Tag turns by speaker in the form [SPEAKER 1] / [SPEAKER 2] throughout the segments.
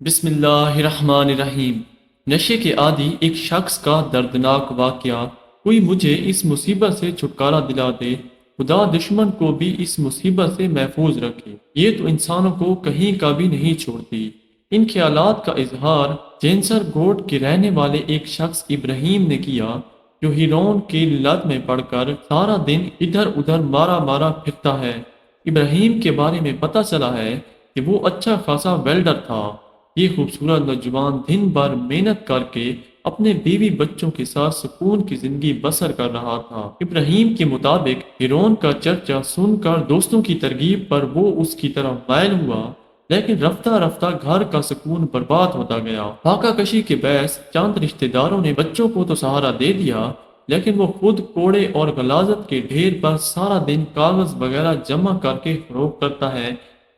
[SPEAKER 1] بسم اللہ الرحمن الرحیم۔ نشے کے عادی ایک شخص کا دردناک واقعہ۔ کوئی مجھے اس مصیبت سے چھٹکارا دلا دے، خدا دشمن کو بھی اس مصیبت سے محفوظ رکھے۔ یہ تو انسانوں کو کہیں کا بھی نہیں چھوڑتی۔ ان خیالات کا اظہار جینسر گوٹ کے رہنے والے ایک شخص ابراہیم نے کیا، جو ہیرون کی لت میں پڑ کر سارا دن ادھر ادھر مارا مارا پھرتا ہے۔ ابراہیم کے بارے میں پتہ چلا ہے کہ وہ اچھا خاصا ویلڈر تھا۔ یہ خوبصورت نوجوان دن بھر محنت کر کے اپنے بیوی بچوں کے ساتھ سکون کی زندگی بسر کر رہا تھا۔ ابراہیم کے مطابق ہیرون کا چرچا سن کر دوستوں کی ترغیب پر وہ اس کی طرف مائل ہوا، لیکن رفتہ رفتہ گھر کا سکون برباد ہوتا گیا۔ فاقہ کشی کے باعث چند رشتہ داروں نے بچوں کو تو سہارا دے دیا، لیکن وہ خود کوڑے اور غلاظت کے ڈھیر پر سارا دن کاغذ وغیرہ جمع کر کے فروخت کرتا ہے،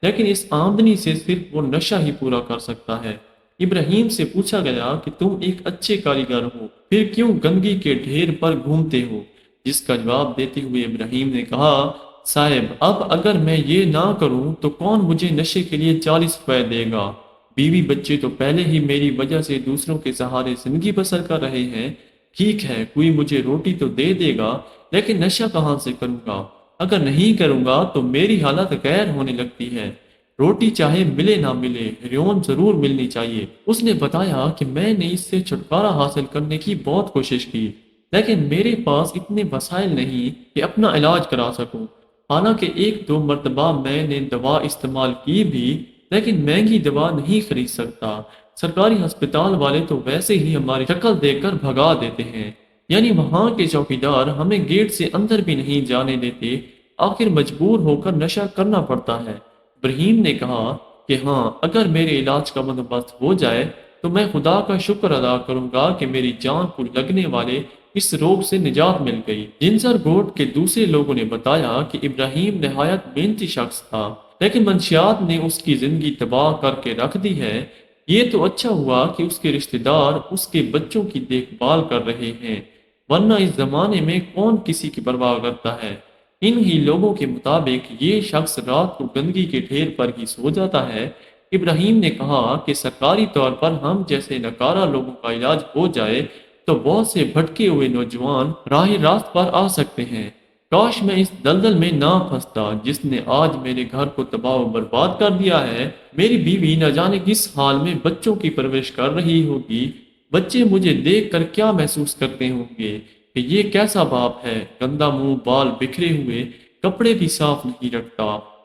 [SPEAKER 1] لیکن اس آمدنی سے صرف وہ نشہ ہی پورا کر سکتا ہے۔ ابراہیم سے پوچھا گیا کہ تم ایک اچھے کاریگر ہو، پھر کیوں گندگی کے ڈھیر پر گھومتے ہو؟ جس کا جواب دیتے ہوئے ابراہیم نے کہا، صاحب اب اگر میں یہ نہ کروں تو کون مجھے نشے کے لیے 40 روپے دے گا؟ بیوی بچے تو پہلے ہی میری وجہ سے دوسروں کے سہارے زندگی بسر کر رہے ہیں۔ ٹھیک ہے، کوئی مجھے روٹی تو دے دے گا، لیکن نشہ کہاں سے کروں گا؟ اگر نہیں کروں گا تو میری حالت غیر ہونے لگتی ہے۔ روٹی چاہے ملے نہ ملے، ہیرون ضرور ملنی چاہیے۔ اس نے بتایا کہ میں نے اس سے چھٹکارا حاصل کرنے کی بہت کوشش کی، لیکن میرے پاس اتنے وسائل نہیں کہ اپنا علاج کرا سکوں۔ حالانکہ ایک دو مرتبہ میں نے دوا استعمال کی بھی، لیکن مہنگی دوا نہیں خرید سکتا۔ سرکاری ہسپتال والے تو ویسے ہی ہماری شکل دیکھ کر بھگا دیتے ہیں، یعنی وہاں کے چوکیدار ہمیں گیٹ سے اندر بھی نہیں جانے دیتے۔ آخر مجبور ہو کر نشہ کرنا پڑتا ہے۔ ابراہیم نے کہا کہ ہاں، اگر میرے علاج کا بندوبست ہو جائے تو میں خدا کا شکر ادا کروں گا کہ میری جان کو لگنے والے اس روگ سے نجات مل گئی۔ جنسر گوٹ کے دوسرے لوگوں نے بتایا کہ ابراہیم نہایت محنتی شخص تھا، لیکن منشیات نے اس کی زندگی تباہ کر کے رکھ دی ہے۔ یہ تو اچھا ہوا کہ اس کے رشتہ دار اس کے بچوں کی دیکھ بھال کر رہے ہیں، ورنہ اس زمانے میں کون کسی کی پرواہ کرتا ہے؟ ان ہی لوگوں کے مطابق یہ شخص رات کو گندگی کے ڈھیر پر ہی سو جاتا ہے۔ ابراہیم نے کہا کہ سرکاری طور پر ہم جیسے نکارہ لوگوں کا علاج ہو جائے تو بہت سے بھٹکے ہوئے نوجوان راہ راست پر آ سکتے ہیں۔ کاش میں اس دلدل میں نہ پھنستا جس نے آج میرے گھر کو تباہ و برباد کر دیا ہے۔ میری بیوی نہ جانے کس حال میں بچوں کی پرورش کر رہی ہوگی۔ بچے مجھے دیکھ کر کیا محسوس کرتے ہوں گے کہ یہ کیسا باپ ہے، گندا منہ، بال بکھرے ہوئے، کپڑے بھی صاف نہیں رکھتا۔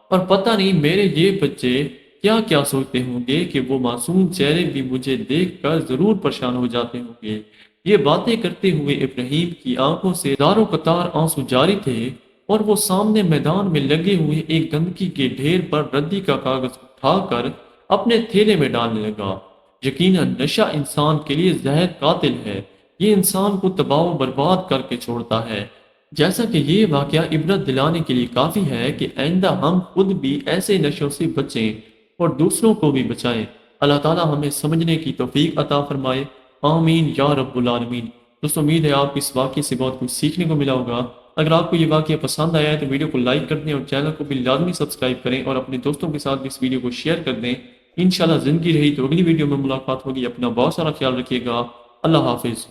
[SPEAKER 1] اور پتہ نہیں میرے یہ بچے کیا کیا سوچتے ہوں گے کہ وہ معصوم چہرے بھی مجھے دیکھ کر ضرور پریشان ہو جاتے ہوں گے۔ یہ باتیں کرتے ہوئے ابراہیم کی آنکھوں سے دارو قطار آنسو جاری تھے، اور وہ سامنے میدان میں لگے ہوئے ایک گندگی کے ڈھیر پر ردی کا کاغذ اٹھا کر اپنے تھیلے میں ڈالنے لگا۔ یقیناً نشہ انسان کے لیے زہر قاتل ہے۔ یہ انسان کو تباہ و برباد کر کے چھوڑتا ہے۔ جیسا کہ یہ واقعہ عبرت دلانے کے لیے کافی ہے کہ آئندہ ہم خود بھی ایسے نشوں سے بچیں اور دوسروں کو بھی بچائیں۔ اللہ تعالی ہمیں سمجھنے کی توفیق عطا فرمائے، آمین یا رب العالمین۔ دوستو، امید ہے آپ کو اس واقعے سے بہت کچھ سیکھنے کو ملا ہوگا۔ اگر آپ کو یہ واقعہ پسند آیا ہے تو ویڈیو کو لائک کر دیں اور چینل کو بھی لازمی سبسکرائب کریں، اور اپنے دوستوں کے ساتھ بھی اس ویڈیو کو شیئر کر دیں۔ انشاءاللہ زندگی رہی تو اگلی ویڈیو میں ملاقات ہوگی۔ اپنا بہت سارا خیال رکھیے گا۔ اللہ حافظ۔